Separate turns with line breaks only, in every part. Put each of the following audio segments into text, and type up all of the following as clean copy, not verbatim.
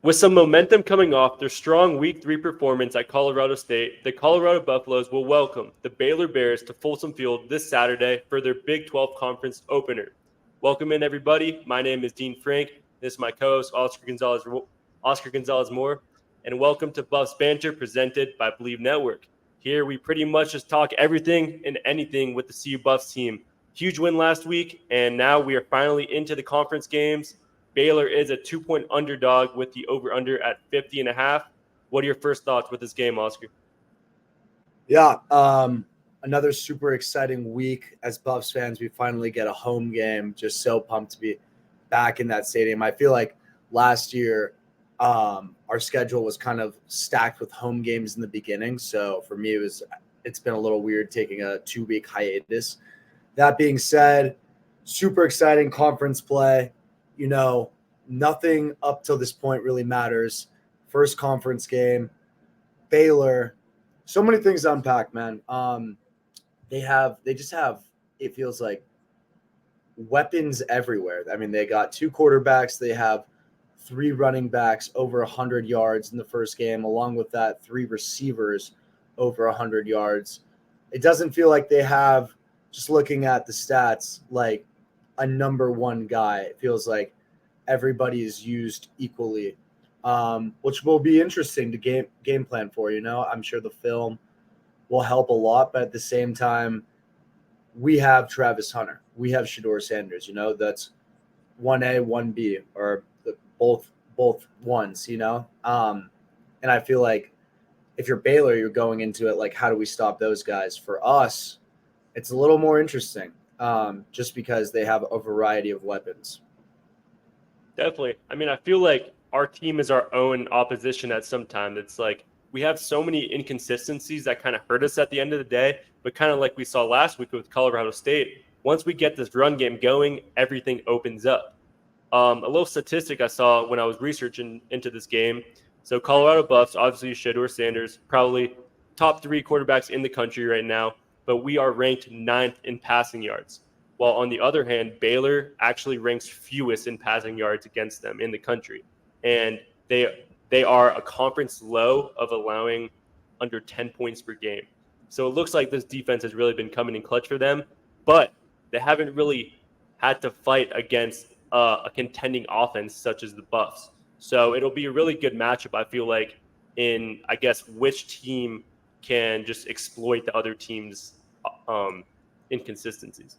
With some momentum coming off their strong Week 3 performance at Colorado State, the Colorado Buffaloes will welcome the Baylor Bears to Folsom Field this Saturday for their Big 12 Conference opener. Welcome in, everybody. My name is Dean Frank. This is my co-host, Oscar Gonzalez Moore, and welcome to Buffs Banter presented by Believe Network. Here we pretty much just talk everything and anything with the CU Buffs team. Huge win last week, and now we are finally into the conference games. Baylor is a 2-point underdog with the over-under at 50.5. What are your first thoughts with this game, Oscar?
Yeah, another super exciting week as Buffs fans. We finally get a home game. Just so pumped to be back in that stadium. I feel like last year our schedule was kind of stacked with home games in the beginning. So for me, it's been a little weird taking a 2-week hiatus. That being said, super exciting conference play. You know, nothing up till this point really matters. First conference game, Baylor. So many things to unpack, man. They just have, it feels like, weapons everywhere. I mean, they got 2 quarterbacks. They have 3 running backs over 100 yards in the first game. Along with that, 3 receivers over 100 yards. It doesn't feel like they have, just looking at the stats, like a number one guy. It feels like everybody is used equally, which will be interesting to game plan for. I'm sure the film will help a lot, but at the same time, we have Travis Hunter, we have Shedeur Sanders. That's 1A, 1B, or both ones. And I feel like if you're Baylor, you're going into it like, how do we stop those guys? For us, it's a little more interesting. Just because they have a variety of weapons.
Definitely. I mean, I feel like our team is our own opposition at some time. It's like we have so many inconsistencies that kind of hurt us at the end of the day, but kind of like we saw last week with Colorado State, once we get this run game going, everything opens up. A little statistic I saw when I was researching into this game. So Colorado Buffs, obviously Shedeur Sanders, probably top 3 quarterbacks in the country right now, but we are ranked 9th in passing yards. While on the other hand, Baylor actually ranks fewest in passing yards against them in the country. And they are a conference low of allowing under 10 points per game. So it looks like this defense has really been coming in clutch for them, but they haven't really had to fight against a contending offense such as the Buffs. So it'll be a really good matchup, I feel like, in, I guess, which team can just exploit the other team's inconsistencies.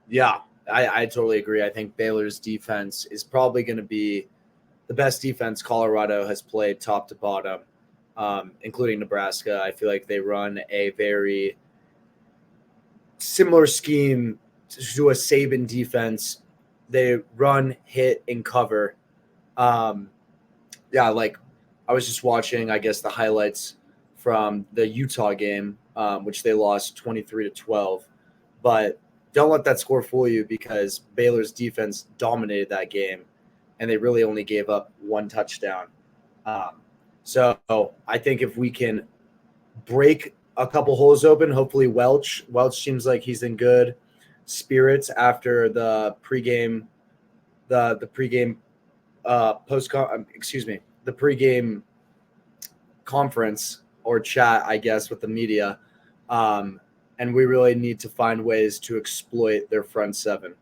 Yeah, I totally agree. I think Baylor's defense is probably going to be the best defense Colorado has played top to bottom, including Nebraska. I feel like they run a very similar scheme to a Saban defense. They run, hit, and cover. Like I was just watching, I guess, the highlights from the Utah game, which they lost 23-12. But don't let that score fool you, because Baylor's defense dominated that game, and they really only gave up 1 touchdown. So I think if we can break a couple holes open, hopefully Welch seems like he's in good spirits after the pregame conference or chat, I guess, with the media. And we really need to find ways to exploit their front 7.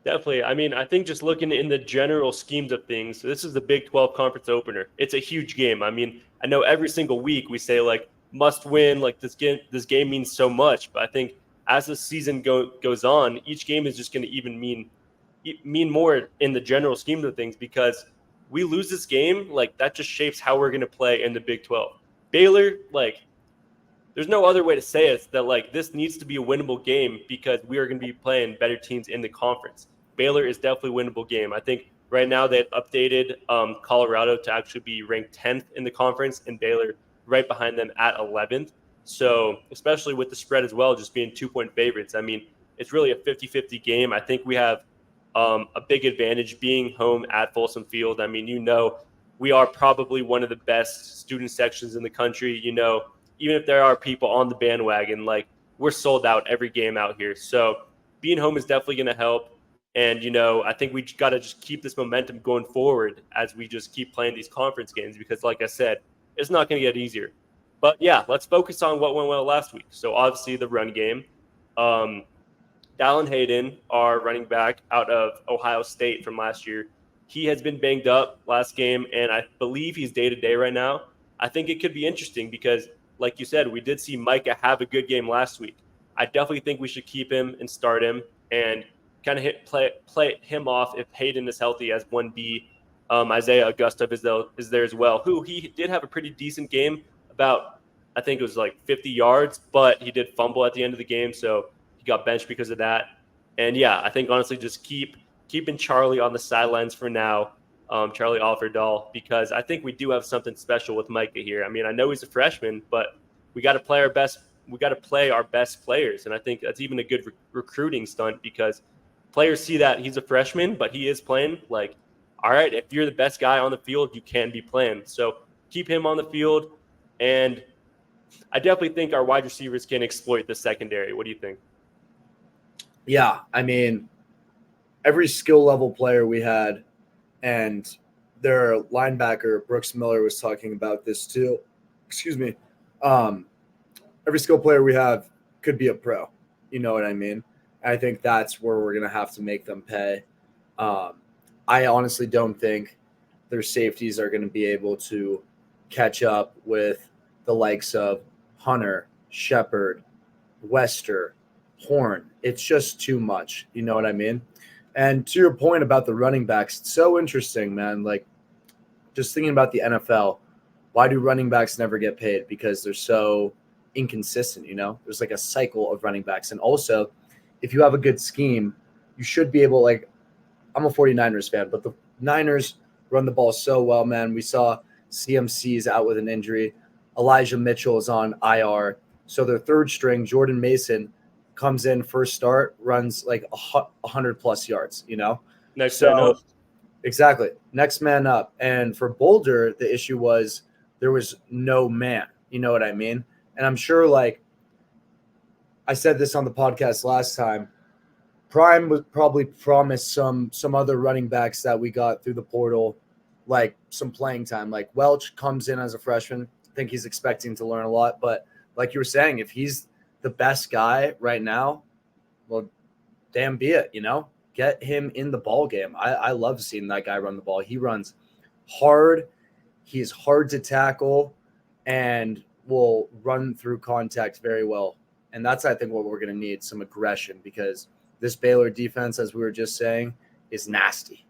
Definitely. I mean, I think just looking in the general schemes of things, this is the Big 12 conference opener. It's a huge game. I mean, I know every single week we say, like, must win, like this game means so much. But I think as the season goes on, each game is just going to even mean more in the general scheme of things, because we lose this game, like, that just shapes how we're going to play in the Big 12. Baylor, like, there's no other way to say it, that, like, this needs to be a winnable game because we are going to be playing better teams in the conference. Baylor is definitely a winnable game. I think right now they've updated Colorado to actually be ranked 10th in the conference, and Baylor right behind them at 11th. So especially with the spread as well, just being 2-point favorites, I mean, it's really a 50-50 game. I think we have a big advantage being home at Folsom Field. I mean, we are probably one of the best student sections in the country. Even if there are people on the bandwagon, like, we're sold out every game out here. So being home is definitely going to help. And, I think we got to just keep this momentum going forward as we just keep playing these conference games because, like I said, it's not going to get easier. But, yeah, let's focus on what went well last week. So, obviously, the run game. Dallin Hayden, our running back out of Ohio State from last year, he has been banged up last game, and I believe he's day-to-day right now. I think it could be interesting because, like you said, we did see Micah have a good game last week. I definitely think we should keep him and start him and kind of play him off if Hayden is healthy as 1B. Isaiah Augusta is there as well, who he did have a pretty decent game, about I think it was like 50 yards, but he did fumble at the end of the game, so he got benched because of that. And yeah, I think honestly just keeping Charlie on the sidelines for now, Charlie Offerdahl, because I think we do have something special with Micah here. I mean, I know he's a freshman, but we got to play our best. We got to play our best players, and I think that's even a good recruiting stunt because players see that he's a freshman, but he is playing. Like, all right, if you're the best guy on the field, you can be playing. So keep him on the field, and I definitely think our wide receivers can exploit the secondary. What do you think?
Yeah, I mean, every skill level player we had, and their linebacker Brooks Miller was talking about this too. Excuse me. Every skill player we have could be a pro. You know what I mean? I think that's where we're gonna have to make them pay. I honestly don't think their safeties are going to be able to catch up with the likes of Hunter, Shepard, Wester, Horn. It's just too much. You know what I mean? And to your point about the running backs, it's so interesting, man. Like, just thinking about the NFL, why do running backs never get paid? Because they're so inconsistent, There's like a cycle of running backs. And also, if you have a good scheme, you should be able, like, I'm a 49ers fan, but the Niners run the ball so well, man. We saw CMC's out with an injury. Elijah Mitchell is on IR. So their third string, Jordan Mason, comes in first start, runs like 100+ yards,
Next man up.
Exactly. Next man up. And for Boulder, the issue was there was no man. You know what I mean? And I'm sure, like, I said this on the podcast last time, Prime was probably promised some other running backs that we got through the portal, like some playing time. Like Welch comes in as a freshman. I think he's expecting to learn a lot. But like you were saying, if he's the best guy right now, well, damn be it, Get him in the ball game. I love seeing that guy run the ball. He runs hard. He's hard to tackle and will run through contact very well. And that's, I think, what we're going to need, some aggression, because this Baylor defense, as we were just saying, is nasty.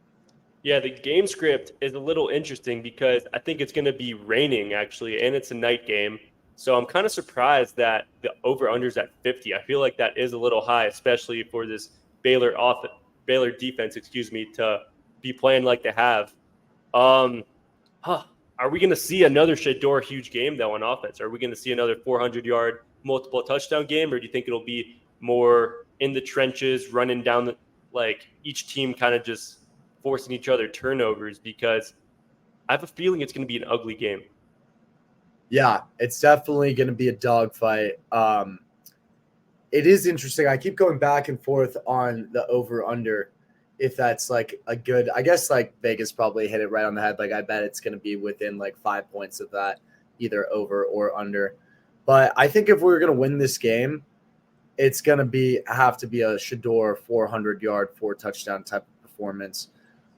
Yeah, the game script is a little interesting because I think it's going to be raining, actually, and it's a night game. So I'm kind of surprised that the over-under's at 50. I feel like that is a little high, especially for this Baylor defense, to be playing like they have. Are we going to see another Shedeur huge game, though, on offense? Are we going to see another 400-yard multiple touchdown game, or do you think it'll be more in the trenches, running down each team kind of just forcing each other turnovers? Because I have a feeling it's going to be an ugly game.
Yeah, it's definitely going to be a dogfight. It is interesting. I keep going back and forth on the over-under, if that's like a good – I guess like Vegas probably hit it right on the head. Like, I bet it's going to be within like 5 points of that, either over or under. But I think if we're going to win this game, it's going to have to be a Shedeur 400-yard, 4-touchdown type of performance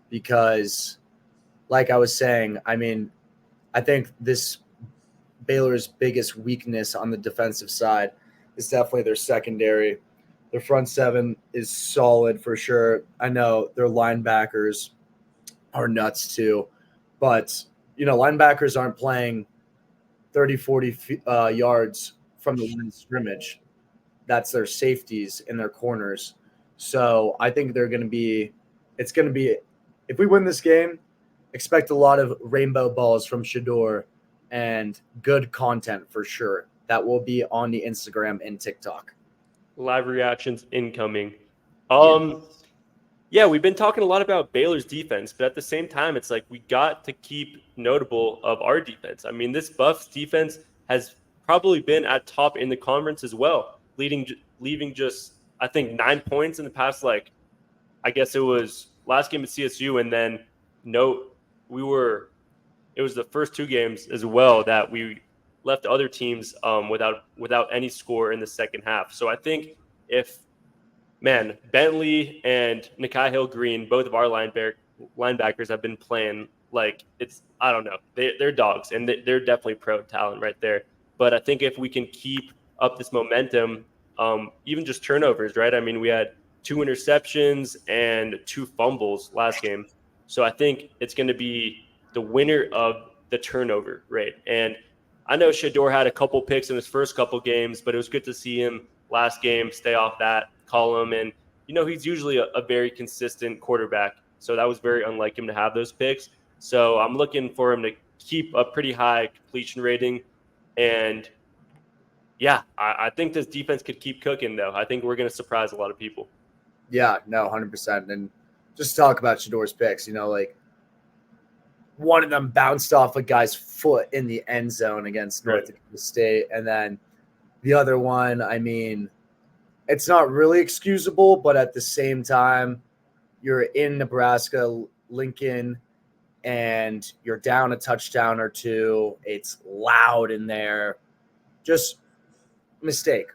because, like I was saying, I mean, I think this Baylor's biggest weakness on the defensive side is definitely their secondary. Their front seven is solid for sure. I know their linebackers are nuts too, but, linebackers aren't playing 30, 40 yards from the line of scrimmage. That's their safeties in their corners. So I think it's going to be, if we win this game, expect a lot of rainbow balls from Shedeur and good content for sure. That will be on the Instagram and TikTok.
Live reactions incoming. Yeah, we've been talking a lot about Baylor's defense, but at the same time, it's like we got to keep notable of our defense. I mean, this Buffs defense has probably been at top in the conference as well, leaving just, I think, 9 points in the past, I guess it was last game at CSU, and then it was the first two games as well that we left other teams without any score in the second half. So I think if Bentley and Nikai Hill Green, both of our linebackers have been playing like I don't know, they're dogs, and they're definitely pro talent right there. But I think if we can keep up this momentum, even just turnovers, right? I mean, we had 2 interceptions and 2 fumbles last game, so I think it's going to be the winner of the turnover rate. And I know Shedeur had a couple picks in his first couple games, but it was good to see him last game stay off that column. And he's usually a very consistent quarterback, so that was very unlike him to have those picks. So I'm looking for him to keep a pretty high completion rating. And yeah, I think this defense could keep cooking, though. I think we're going to surprise a lot of people.
Yeah, no, 100%. And just talk about Shadeur's picks, like one of them bounced off a guy's foot in the end zone against North Dakota State. And then the other one, I mean, it's not really excusable, but at the same time, you're in Nebraska, Lincoln, and you're down a touchdown or two. It's loud in there. Just mistake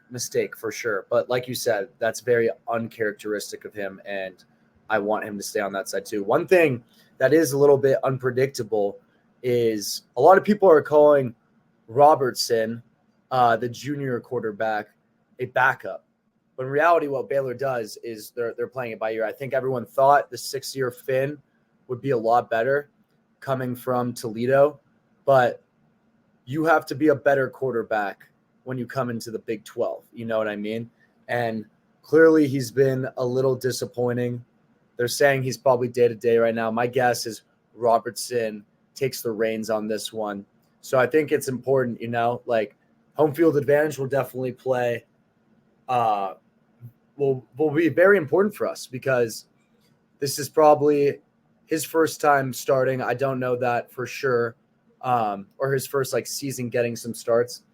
for sure. But like you said, that's very uncharacteristic of him, and I want him to stay on that side too. One thing that is a little bit unpredictable is a lot of people are calling Robertson, the junior quarterback, a backup. But in reality, what Baylor does is they're playing it by ear. I think everyone thought the 6-year Finn would be a lot better coming from Toledo, but you have to be a better quarterback when you come into the Big 12. You know what I mean? And clearly he's been a little disappointing. They're saying he's probably day-to-day right now. My guess is Robertson takes the reins on this one. So I think it's important, like home field advantage will definitely play will be very important for us because this is probably his first time starting. I don't know that for sure, or his first season getting some starts.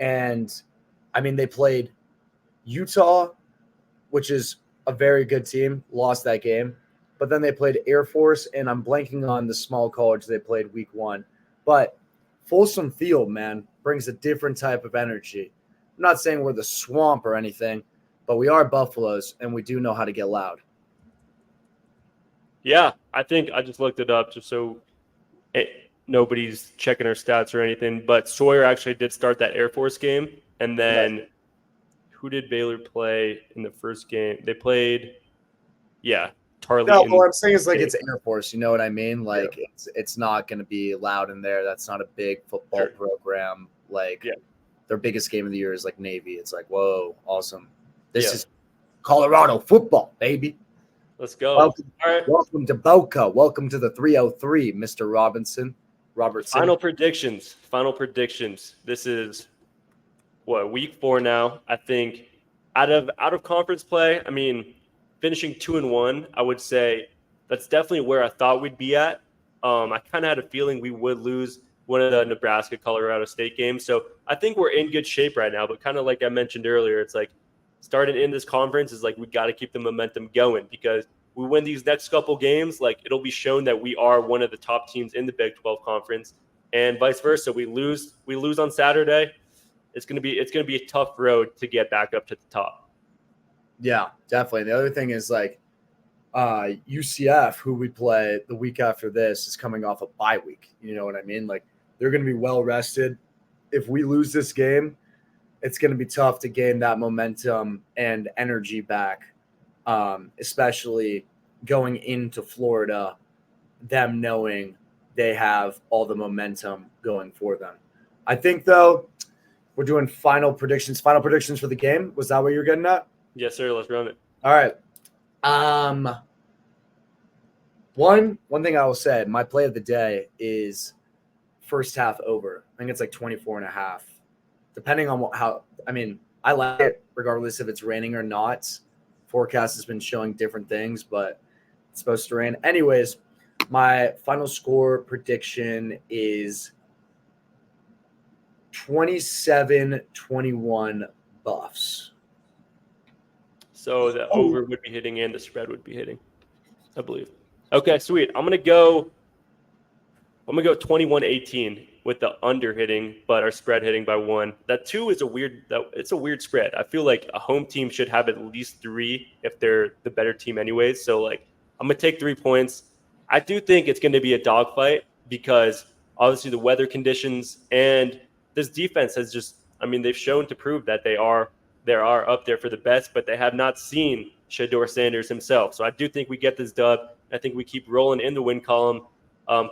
And I mean, they played Utah, which is a very good team, lost that game. But then they played Air Force, and I'm blanking on the small college they played week 1. But Folsom Field, man, brings a different type of energy. I'm not saying we're the Swamp or anything, but we are Buffaloes, and we do know how to get loud.
Yeah, I think I just looked it up just so nobody's checking our stats or anything. But Sawyer actually did start that Air Force game. And then who did Baylor play in the first game? They played, Tarly.
No, what I'm saying is it's Air Force. You know what I mean? It's not going to be loud in there. That's not a big football program. Their biggest game of the year is Navy. It's whoa, awesome. This is Colorado football, baby.
Let's go.
Welcome to Boca. Welcome to the 303, Mr. Robertson.
Final predictions. This is week 4 now. I think out of conference play, I mean, finishing 2-1, I would say that's definitely where I thought we'd be at. I kind of had a feeling we would lose one of the Nebraska-Colorado State games. So I think we're in good shape right now. But kind of like I mentioned earlier, it's starting in this conference is we got to keep the momentum going because we win these next couple games, it'll be shown that we are one of the top teams in the Big 12 conference, and vice versa. We lose on Saturday. It's gonna be a tough road to get back up to the top.
Yeah, definitely. The other thing is UCF, who we play the week after this, is coming off a bye week. You know what I mean? They're going to be well rested. If we lose this game, it's going to be tough to gain that momentum and energy back, especially going into Florida, them knowing they have all the momentum going for them. I think, though, we're doing final predictions for the game. Was that what you're getting at?
Yes, sir. Let's run it.
All right. One thing I will say, my play of the day is first half over. I think it's 24.5. Depending on I like it regardless if it's raining or not. Forecast has been showing different things, but it's supposed to rain. Anyways, my final score prediction is 27-21 Buffs.
So the over would be hitting and the spread would be hitting. I believe. Okay, sweet. I'm gonna go 21-18 with the under hitting, but our spread hitting by 1. That 2 is it's a weird spread. I feel like a home team should have at least 3 if they're the better team anyways. So like I'm gonna take 3 points. I do think it's gonna be a dogfight because obviously the weather conditions and this defense has they've shown to prove that they are up there for the best, but they have not seen Shedeur Sanders himself. So I do think we get this dub. I think we keep rolling in the win column.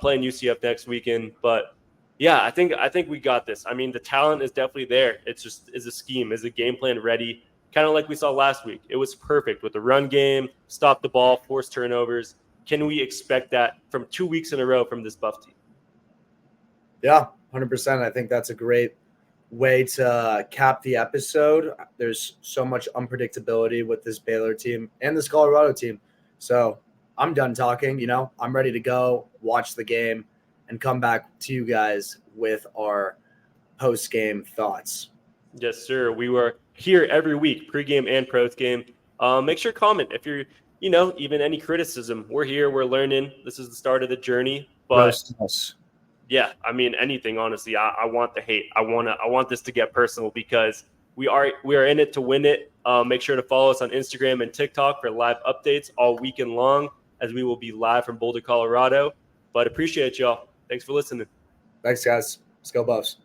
Playing UCF next weekend. But yeah, I think we got this. I mean, the talent is definitely there. It's just is a scheme, is a game plan ready? Kind of like we saw last week. It was perfect with the run game, stop the ball, force turnovers. Can we expect that from 2 weeks in a row from this Buff team?
Yeah, 100%. I think that's a great way to cap the episode. There's so much unpredictability with this Baylor team and this Colorado team. So I'm done talking. I'm ready to go watch the game and come back to you guys with our post-game thoughts.
Yes, sir. We were here every week, pregame and post-game. Make sure to comment if you're, even any criticism. We're here. We're learning. This is the start of the journey. But yeah, I mean, anything, honestly. I want the hate. I want this to get personal because we are in it to win it. Make sure to follow us on Instagram and TikTok for live updates all weekend long, as we will be live from Boulder, Colorado. But appreciate y'all. Thanks for listening.
Thanks, guys. Let's go Buffs.